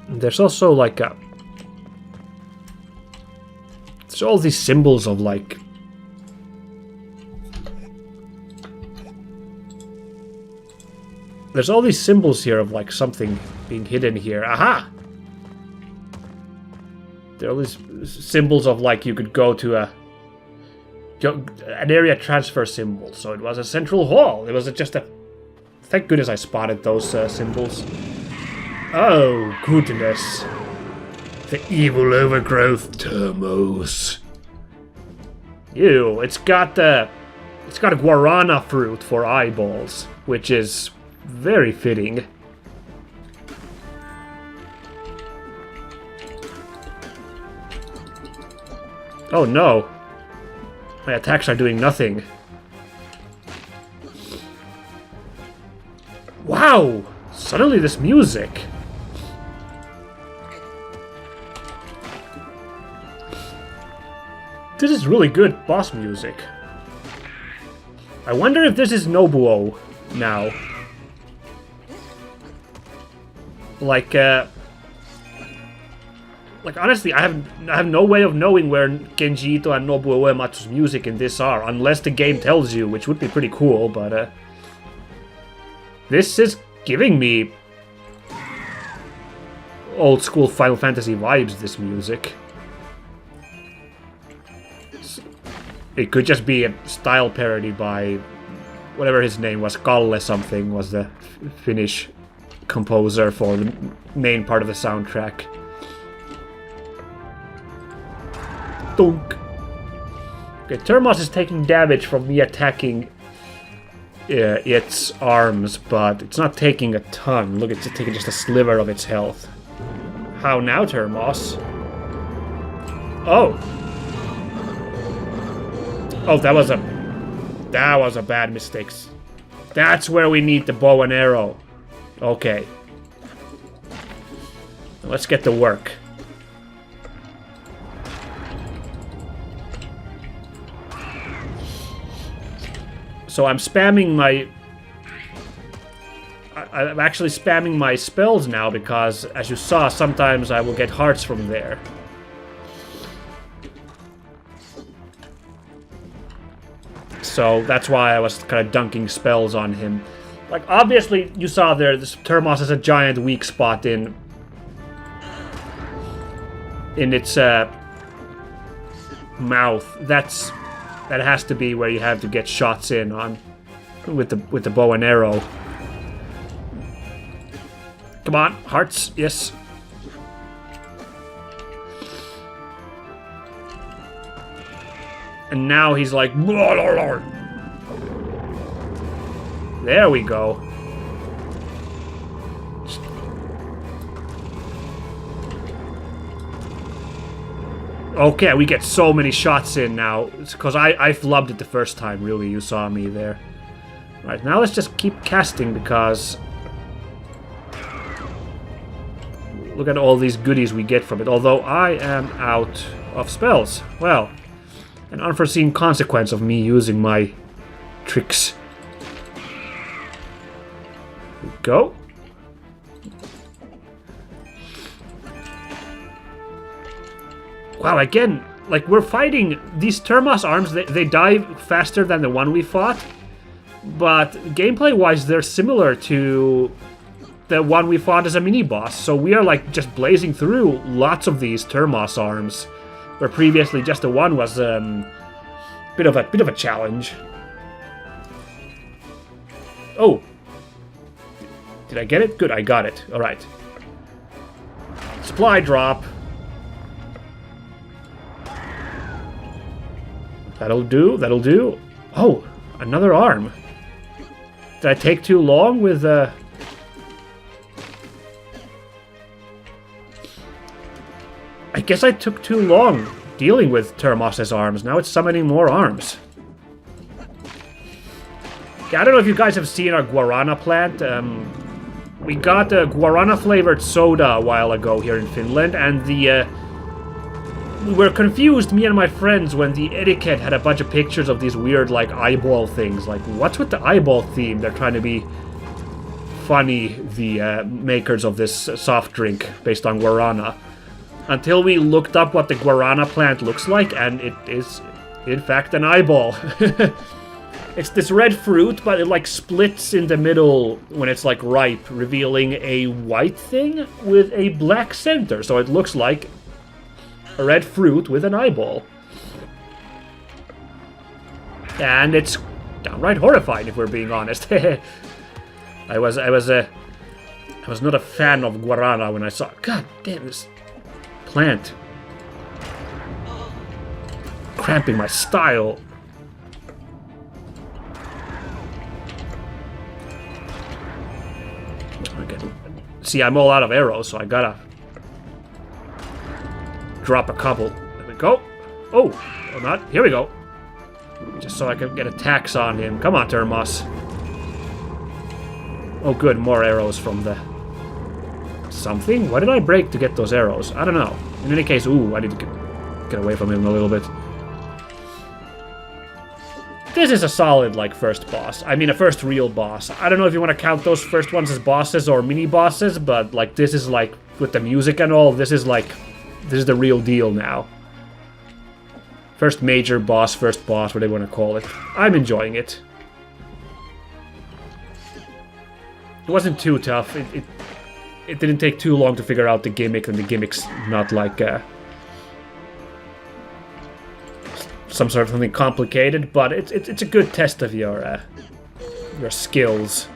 There's also like a... There's all these symbols of like... There's all these symbols here of like something being hidden here. Aha! There are all these symbols of like you could go to an area transfer symbol. So it was a central hall. It was just a... Thank goodness I spotted those symbols. Oh, goodness. The evil overgrowth Turmos. Ew, it's got a guarana fruit for eyeballs, which is very fitting. Oh no. My attacks are doing nothing. Wow! Suddenly this music. This is really good boss music. I wonder if this is Nobuo now. Like honestly, I have no way of knowing where Kenji Ito and Nobuo Uematsu's music in this are, unless the game tells you, which would be pretty cool, but this is giving me old school Final Fantasy vibes, this music. It could just be a style parody by whatever his name was. Kalle something was the Finnish composer for the main part of the soundtrack. Dunk. Okay, Turmos is taking damage from me attacking its arms, but it's not taking a ton. Look, it's taking just a sliver of its health. How now, Turmos? Oh. Oh, that was a bad mistake. That's where we need the bow and arrow. Okay. Let's get to work. So I'm spamming my... I'm actually spamming my spells now because, as you saw, sometimes I will get hearts from there. So that's why I was kind of dunking spells on him. Like, obviously, you saw there, this Turmos has a giant weak spot in its mouth. That has to be where you have to get shots in on with the bow and arrow. Come on, hearts, yes. And now he's like... There we go. Okay, we get so many shots in now. It's because I flubbed it the first time, really. You saw me there. Right, now let's just keep casting because... Look at all these goodies we get from it. Although I am out of spells. Well... An unforeseen consequence of me using my tricks. Go. Wow, again, like we're fighting these Turmos arms, they die faster than the one we fought. But gameplay-wise, they're similar to the one we fought as a mini-boss. So we are like just blazing through lots of these Turmos arms. Where previously just the one was bit of a challenge. Oh, did I get it? Good, I got it. All right. Supply drop. That'll do. That'll do. Oh, another arm. Did I take too long with I guess I took too long dealing with Turmos' arms. Now it's summoning more arms. Yeah, I don't know if you guys have seen our guarana plant. We got a guarana-flavored soda a while ago here in Finland, and we were confused, me and my friends, when the etiquette had a bunch of pictures of these weird, like, eyeball things. Like, what's with the eyeball theme? They're trying to be funny, the makers of this soft drink based on guarana. Until we looked up what the guarana plant looks like, and it is, in fact, an eyeball. It's this red fruit, but it like splits in the middle when it's like ripe, revealing a white thing with a black center. So it looks like a red fruit with an eyeball. And it's downright horrifying, if we're being honest. I was not a fan of guarana when I saw. God damn, this plant cramping my style. Okay. See, I'm all out of arrows, so I gotta drop a couple. There we go. Oh, or not. Here we go. Just so I can get attacks on him. Come on, Turmos. Oh, good. More arrows from the something. What did I break to get those arrows? I don't know. In any case, ooh, I need to get away from him a little bit. This is a solid, like, first boss. I mean, a first real boss. I don't know if you want to count those first ones as bosses or mini-bosses, but, like, this is, like, with the music and all, this is, like, this is the real deal now. First major boss, first boss, whatever you want to call it. I'm enjoying it. It wasn't too tough. It didn't take too long to figure out the gimmick, and the gimmick's not, like, some sort of something complicated, but it's a good test of your skills.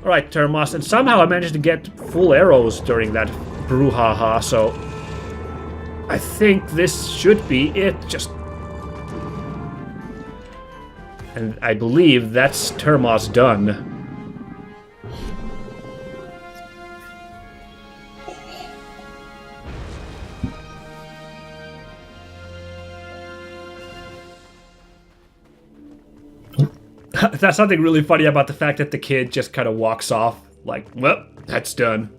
Alright, Turmos, and somehow I managed to get full arrows during that brouhaha, so I think this should be it. Just, and I believe that's Turmos done. That's something really funny about the fact that the kid just kind of walks off, like, well, that's done.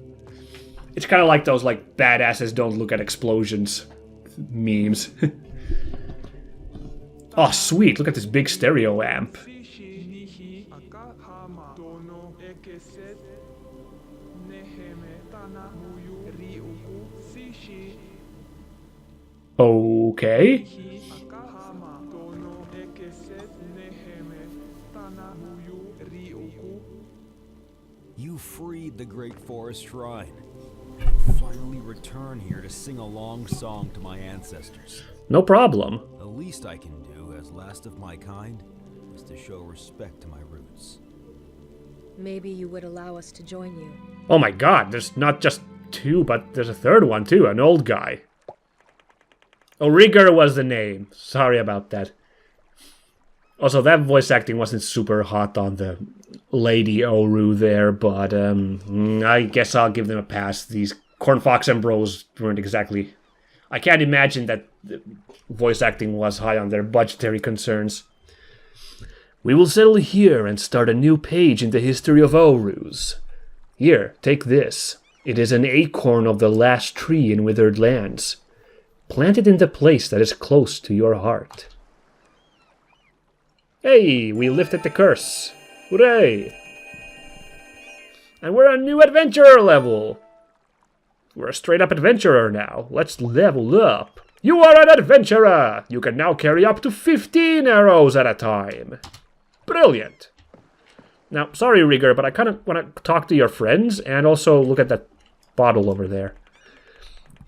It's kind of like those, like, badasses don't look at explosions memes. Oh, sweet, look at this big stereo amp. Okay. You freed the Great Forest Shrine. Finally return here to sing a long song to my ancestors. No problem. The least I can do as last of my kind is to show respect to my roots. Maybe you would allow us to join you. Oh my god, there's not just two, but there's a third one too, an old guy. Oh, Rigger was the name. Sorry about that. Also, that voice acting wasn't super hot on the Lady Oru there, but I guess I'll give them a pass. These Cornfox and Bros weren't exactly... I can't imagine that voice acting was high on their budgetary concerns. We will settle here and start a new page in the history of Orus. Here, take this. It is an acorn of the last tree in withered lands. Plant it in the place that is close to your heart. Hey, we lifted the curse. Hooray! And we're a new adventurer level. We're a straight-up adventurer now. Let's level up. You are an adventurer! You can now carry up to 15 arrows at a time. Brilliant. Now, sorry, Rigger, but I kind of want to talk to your friends and also look at that bottle over there.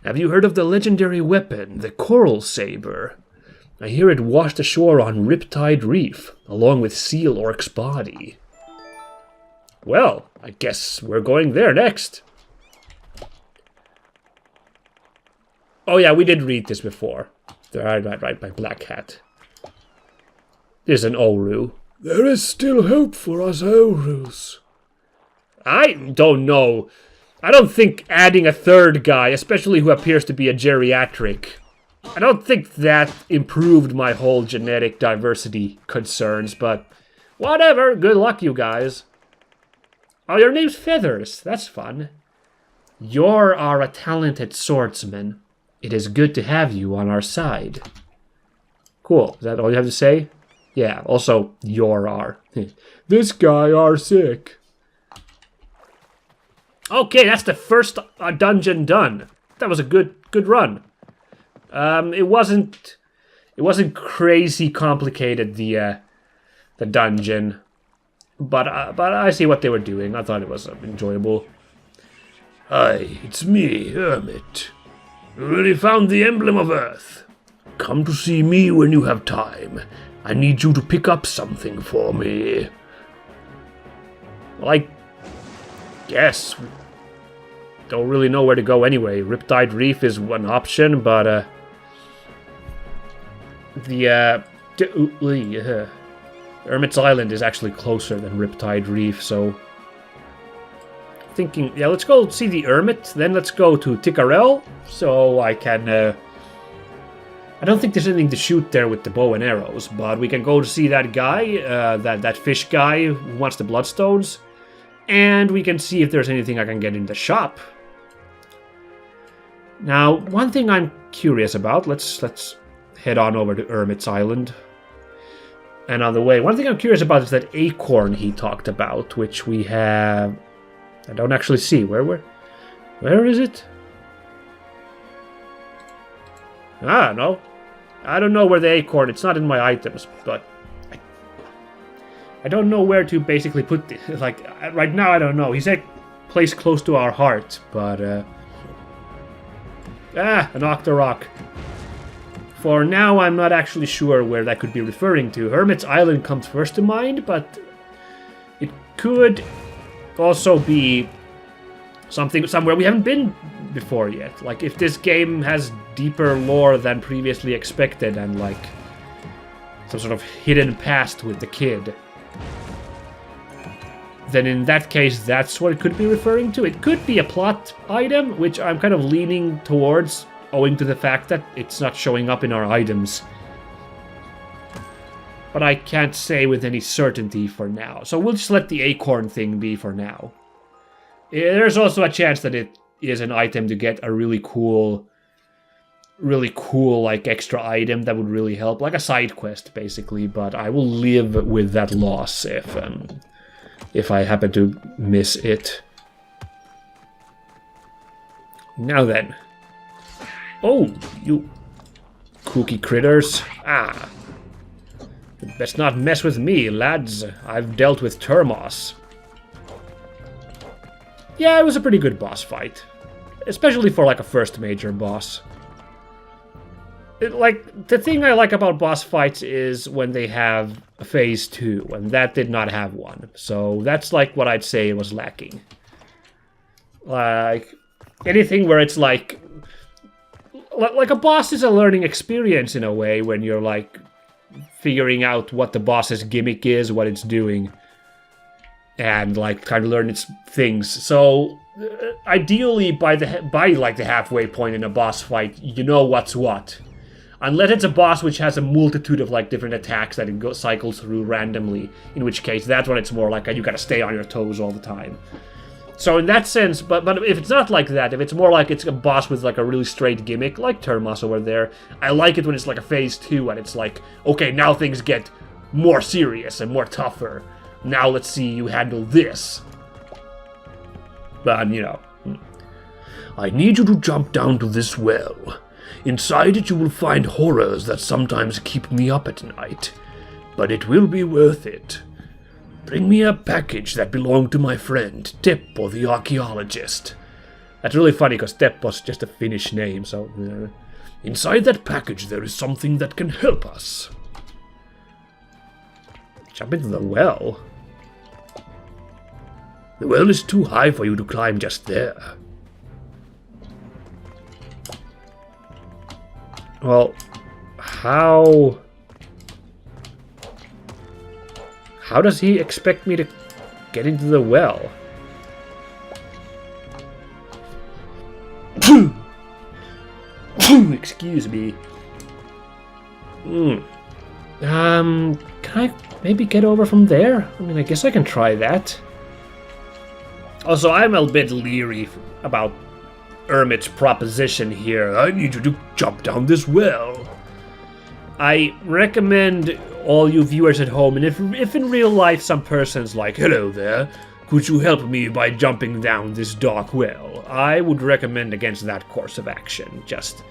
Have you heard of the legendary weapon, the Coral Saber? I hear it washed ashore on Riptide Reef, along with Seal Orc's body. Well, I guess we're going there next. Oh yeah, we did read this before. Right, by Black Hat. There's an Oru. There is still hope for us Orus. I don't know. I don't think adding a third guy, especially who appears to be a geriatric, I don't think that improved my whole genetic diversity concerns, but whatever. Good luck, you guys. Oh, your name's Feathers. That's fun. You are a talented swordsman. It is good to have you on our side. Cool. Is that all you have to say? Yeah, also, your R. This guy are sick. Okay, that's the first dungeon done. That was a good run. It wasn't crazy complicated, the dungeon, but I see what they were doing. I thought it was enjoyable. Hi, it's me, Hermit. You already found the Emblem of Earth. Come to see me when you have time. I need you to pick up something for me. Well, I guess. Don't really know where to go anyway. Riptide Reef is one option, but Hermit's Island is actually closer than Riptide Reef, so thinking, yeah, let's go see the Hermit, then let's go to Ticarel, so I can, I don't think there's anything to shoot there with the bow and arrows, but we can go to see that guy, that fish guy who wants the bloodstones, and we can see if there's anything I can get in the shop. Now, one thing I'm curious about, let's head on over to Hermit's Island. And on the way, one thing I'm curious about is that acorn he talked about, which we have... I don't actually see. Where is it? Ah, no. I don't know where the acorn... It's not in my items, but... I don't know where to basically put the... Like, right now I don't know. He said place close to our heart, but... an Octorok. For now, I'm not actually sure where that could be referring to. Hermit's Island comes first to mind, but it could also be somewhere we haven't been before yet. Like, if this game has deeper lore than previously expected and, like, some sort of hidden past with the kid, then in that case, that's what it could be referring to. It could be a plot item, which I'm kind of leaning towards, owing to the fact that it's not showing up in our items. But I can't say with any certainty for now. So we'll just let the acorn thing be for now. There's also a chance that it is an item to get a really cool, like, extra item that would really help. Like a side quest, basically. But I will live with that loss if I happen to miss it. Now then. Oh, you kooky critters. Ah. You best not mess with me, lads. I've dealt with Turmos. Yeah, it was a pretty good boss fight. Especially for, like, a first major boss. The thing I like about boss fights is when they have a phase 2, and that did not have one. So that's, like, what I'd say was lacking. Like, anything where it's, like a boss is a learning experience in a way when you're, like, figuring out what the boss's gimmick is, what it's doing, and, like, trying to learn its things. So, ideally, by the halfway point in a boss fight, you know what's what. Unless it's a boss which has a multitude of, like, different attacks that it cycles through randomly, in which case, that's when it's more like you gotta stay on your toes all the time. So in that sense, but if it's not like that, if it's more like it's a boss with, like, a really straight gimmick, like Turmos over there, I like it when it's like a phase 2 and it's like, okay, now things get more serious and more tougher. Now let's see you handle this. But, you know. I need you to jump down to this well. Inside it you will find horrors that sometimes keep me up at night. But it will be worth it. Bring me a package that belonged to my friend, Teppo the archaeologist. That's really funny because Teppo's just a Finnish name, so... Inside that package there is something that can help us. Jump into the well? The well is too high for you to climb just there. Well, how does he expect me to get into the well? Excuse me. Can I maybe get over from there? I mean, I guess I can try that. Also, I'm a bit leery about Hermit's proposition here. I need you to jump down this well. I recommend all you viewers at home, and if in real life some person's like, hello there, could you help me by jumping down this dark well? I would recommend against that course of action. Just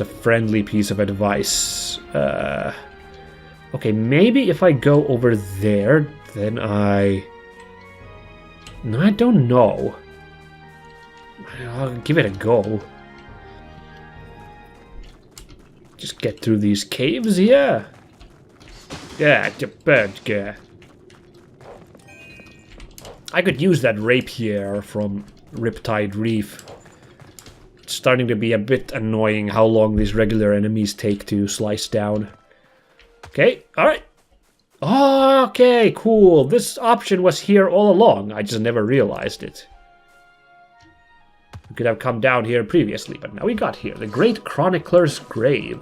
a friendly piece of advice. Okay, maybe if I go over there, then No, I don't know. I'll give it a go. Just get through these caves here. Yeah, the bird guy. I could use that rapier from Riptide Reef. It's starting to be a bit annoying how long these regular enemies take to slice down. Okay, alright. Okay, cool. This option was here all along. I just never realized it. We could have come down here previously, but now we got here. The Great Chronicler's Grave.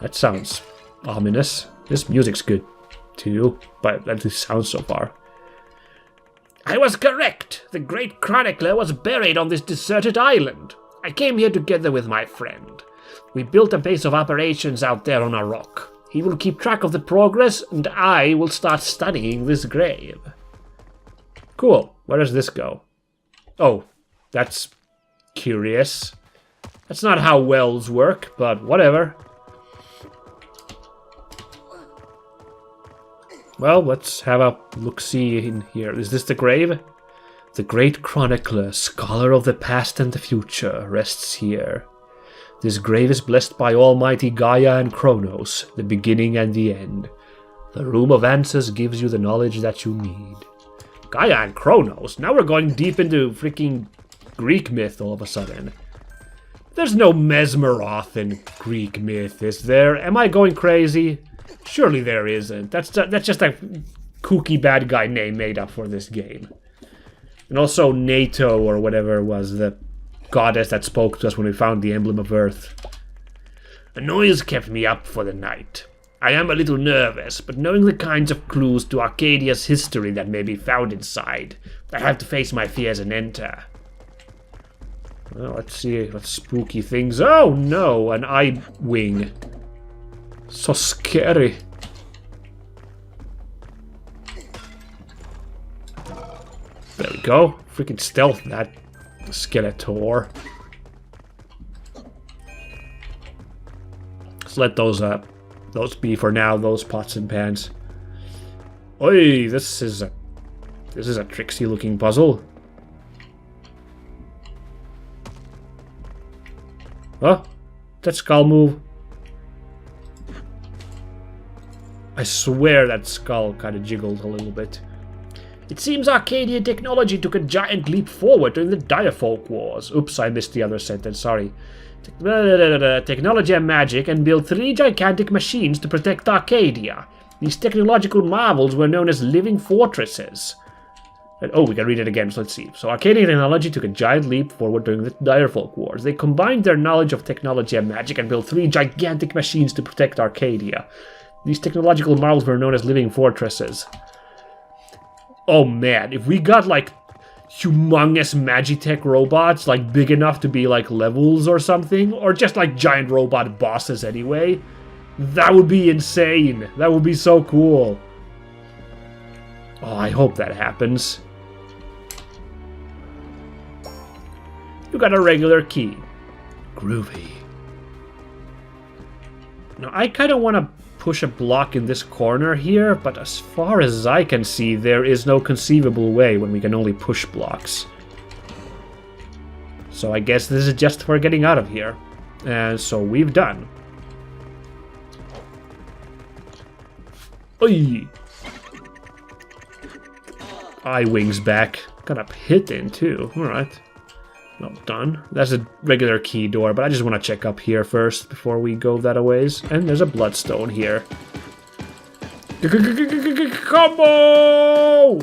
That sounds ominous. This music's good, too, but that sounds so far. I was correct. The Great Chronicler was buried on this deserted island. I came here together with my friend. We built a base of operations out there on a rock. He will keep track of the progress, and I will start studying this grave. Cool. Where does this go? Oh, that's curious. That's not how wells work, but whatever. Well, let's have a look-see in here. Is this the grave? The Great Chronicler, scholar of the past and the future, rests here. This grave is blessed by Almighty Gaia and Kronos, the beginning and the end. The Room of Answers gives you the knowledge that you need. Gaia and Kronos? Now we're going deep into freaking Greek myth all of a sudden. There's no Mesmeroth in Greek myth, is there? Am I going crazy? Surely there isn't. That's just a kooky bad guy name made up for this game. And also NATO, or whatever was the goddess that spoke to us when we found the Emblem of Earth. A noise kept me up for the night. I am a little nervous, but knowing the kinds of clues to Arcadia's history that may be found inside, I have to face my fears and enter. Well, let's see what spooky things... Oh no, an eye wing. So scary. There we go. Freaking stealth that Skeletor. Let's let those be for now, those pots and pans. Oi, this is a tricksy looking puzzle. Huh? That skull move? I swear that skull kind of jiggled a little bit. It seems Arcadian technology took a giant leap forward during the Direfolk Wars. Oops, I missed the other sentence, sorry. Technology and magic, and built 3 gigantic machines to protect Arcadia. These technological marvels were known as living fortresses. And, oh, we can read it again, so let's see. So Arcadian technology took a giant leap forward during the Direfolk Wars. They combined their knowledge of technology and magic and built 3 gigantic machines to protect Arcadia. These technological marvels were known as living fortresses. Oh man, if we got like humongous Magitech robots, like big enough to be like levels or something, or just like giant robot bosses anyway, that would be insane. That would be so cool. Oh, I hope that happens. You got a regular key. Groovy. Now, I kind of want to push a block in this corner here, but as far as I can see, there is no conceivable way when we can only push blocks. So I guess this is just for getting out of here. And so we've done. Oi! Eye wings back. Got a pit in too. Alright. Well done. That's a regular key door, but I just want to check up here first before we go that a ways. And there's a bloodstone here. Combo!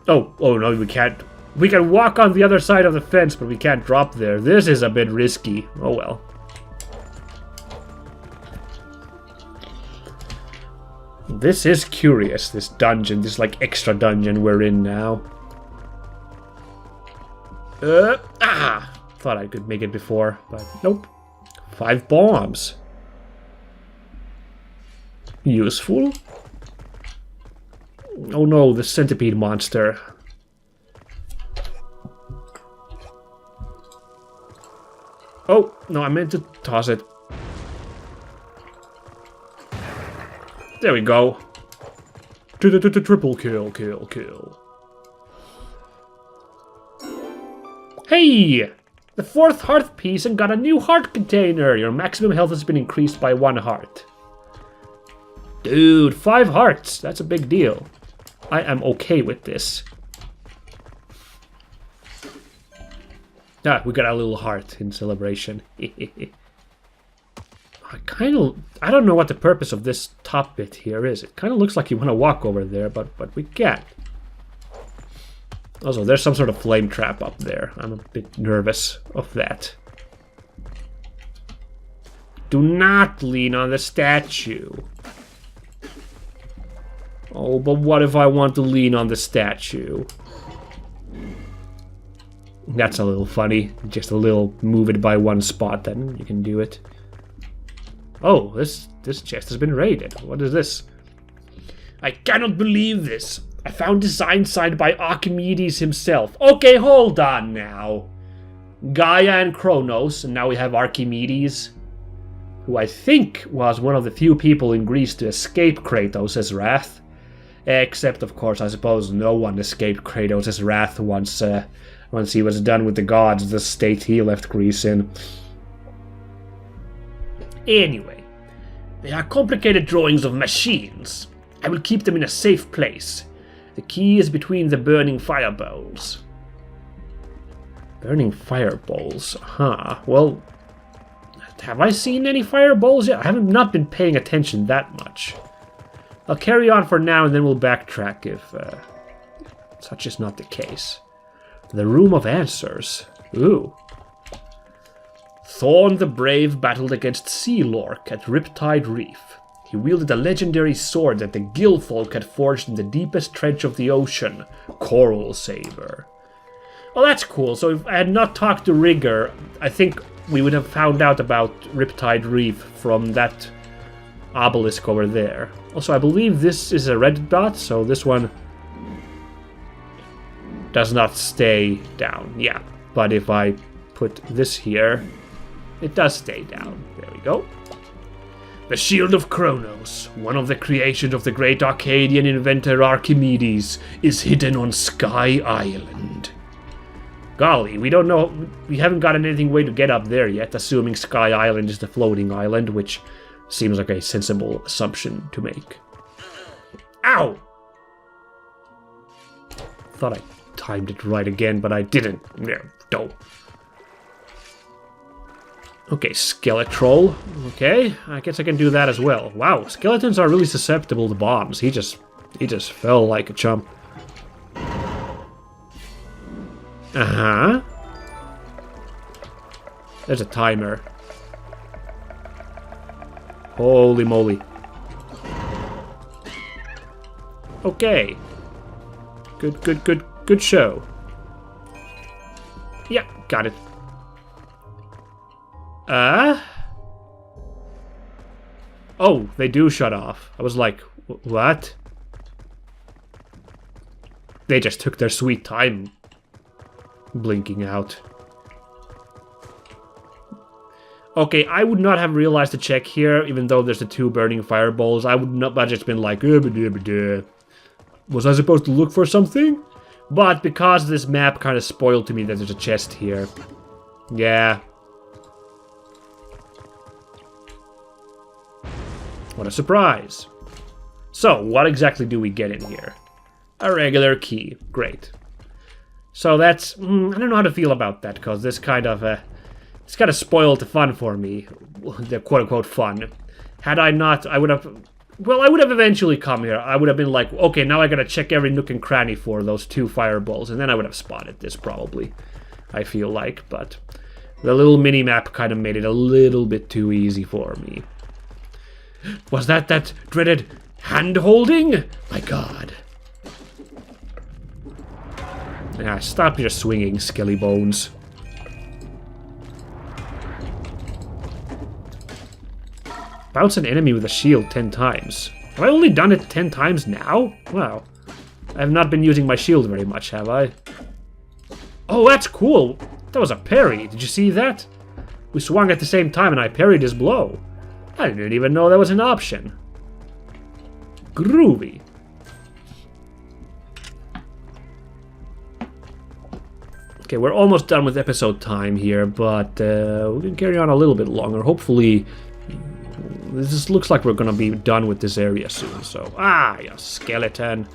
Oh no, we can't. We can walk on the other side of the fence, but we can't drop there. This is a bit risky. Oh well. This is curious, this dungeon, this like extra dungeon we're in now. Thought thought I could make it before, but nope. 5 bombs. Useful. Oh no, the centipede monster. Oh, no, I meant to toss it. There we go. Triple kill. Hey! The 4th heart piece and got a new heart container. Your maximum health has been increased by 1 heart. Dude, 5 hearts. That's a big deal. I am okay with this. Ah, we got a little heart in celebration. I don't know what the purpose of this top bit here is. It kind of looks like you want to walk over there, but we can't. Also, there's some sort of flame trap up there. I'm a bit nervous of that. Do not lean on the statue. Oh, but what if I want to lean on the statue? That's a little funny. Just a little move it by 1 spot, then you can do it. Oh, this chest has been raided. What is this? I cannot believe this. I found design signed by Archimedes himself. Okay, hold on now. Gaia and Kronos, and now we have Archimedes, who I think was one of the few people in Greece to escape Kratos' wrath. Except, of course, I suppose no one escaped Kratos' wrath once he was done with the gods, the state he left Greece in. Anyway, they are complicated drawings of machines. I will keep them in a safe place. The key is between the burning fireballs. Burning fireballs, huh? Well, have I seen any fireballs yet? I haven't not been paying attention that much. I'll carry on for now and then we'll backtrack if such is not the case. The Room of Answers. Ooh. Thorn the Brave battled against Sea Lork at Riptide Reef. He wielded a legendary sword that the Gill folk had forged in the deepest trench of the ocean, Coral Saber. Well, that's cool. So if I had not talked to Rigger, I think we would have found out about Riptide Reef from that obelisk over there. Also, I believe this is a red dot, so this one does not stay down. Yeah, but if I put this here, it does stay down. There we go. The Shield of Kronos, one of the creations of the great Arcadian inventor Archimedes, is hidden on Sky Island. Golly, we don't know, we haven't gotten anything way to get up there yet, assuming Sky Island is the floating island, which seems like a sensible assumption to make. Ow! Thought I timed it right again, but I didn't. There, don't. Okay, Skeletroll. Okay, I guess I can do that as well. Wow, skeletons are really susceptible to bombs. He just fell like a chump. Uh-huh. There's a timer. Holy moly. Okay. Good show. Yeah, got it. Oh, they do shut off. I was like, what? They just took their sweet time blinking out. Okay, I would not have realized to check here, even though there's the 2 burning fireballs. I would not have just been like, was I supposed to look for something? But because this map kind of spoiled to me that there's a chest here. Yeah. What a surprise. So, what exactly do we get in here? A regular key. Great. So that's... I don't know how to feel about that, because this kind of... it's kind of spoiled the fun for me. The quote-unquote fun. Had I not, I would have... Well, I would have eventually come here. I would have been like, okay, now I gotta check every nook and cranny for those 2 fireballs, and then I would have spotted this, probably. I feel like, but... the little mini-map kind of made it a little bit too easy for me. Was that dreaded hand-holding? My god. Yeah, stop your swinging, skelly bones. Bounce an enemy with a shield 10 times. Have I only done it 10 times now? Wow. I have not been using my shield very much, have I? Oh, that's cool. That was a parry. Did you see that? We swung at the same time and I parried his blow. I didn't even know that was an option. Groovy. Okay, we're almost done with episode time here, but we can carry on a little bit longer. Hopefully, this looks like we're gonna be done with this area soon, so... Ah, you skeleton.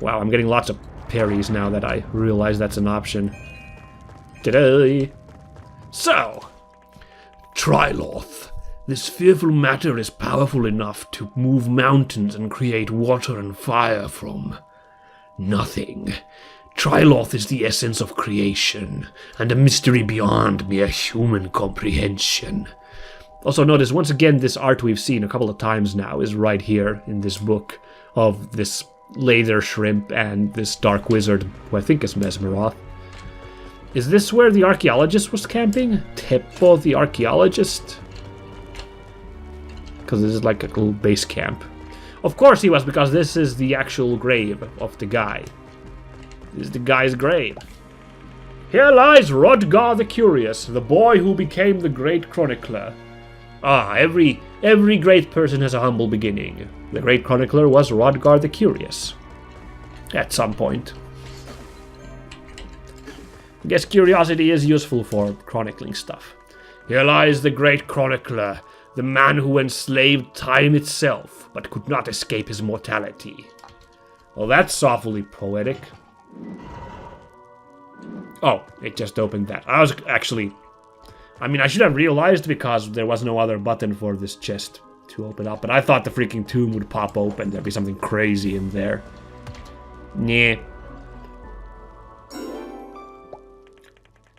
Wow, I'm getting lots of parries now that I realize that's an option. Ta-da! So, Triloth. This fearful matter is powerful enough to move mountains and create water and fire from nothing. Triloth is the essence of creation, and a mystery beyond mere human comprehension. Also notice, once again, this art we've seen a couple of times now is right here in this book of this laser shrimp and this dark wizard, who I think is Mesmeroth. Is this where the archaeologist was camping? Teppo the archaeologist? Because this is like a little base camp. Of course he was, because this is the actual grave of the guy. This is the guy's grave. Here lies Rodgar the Curious, the boy who became the great chronicler. Ah, every great person has a humble beginning. The great chronicler was Rodgar the Curious. At some point. I guess curiosity is useful for chronicling stuff. Here lies the great chronicler, the man who enslaved time itself, but could not escape his mortality. Well, that's awfully poetic. Oh, it just opened that. I was actually... I mean, I should have realized because there was no other button for this chest to open up, but I thought the freaking tomb would pop open. There'd be something crazy in there. Nah.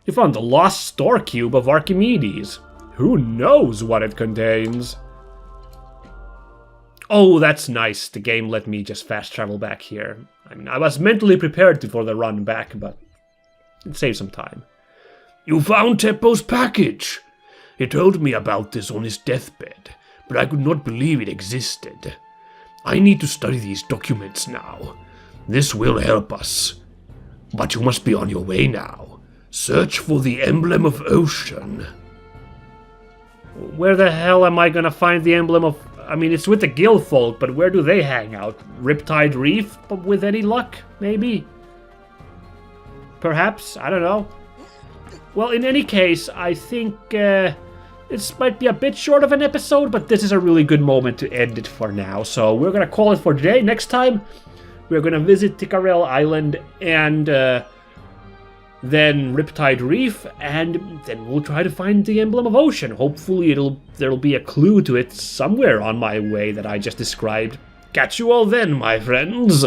You found the lost store cube of Archimedes. Who knows what it contains? Oh, that's nice. The game let me just fast travel back here. I mean, I was mentally prepared for the run back, but it saved some time. You found Teppo's package. He told me about this on his deathbed, but I could not believe it existed. I need to study these documents now. This will help us. But you must be on your way now. Search for the Emblem of Ocean. Where the hell am I gonna find the Emblem of... I mean, it's with the guild folk, but where do they hang out? Riptide Reef? But with any luck, maybe? Perhaps? I don't know. Well, in any case, I think this might be a bit short of an episode, but this is a really good moment to end it for now. So we're gonna call it for today. Next time, we're gonna visit Ticarel Island and then Riptide Reef, and then we'll try to find the Emblem of Ocean. Hopefully there'll be a clue to it somewhere on my way that I just described. Catch you all then, my friends!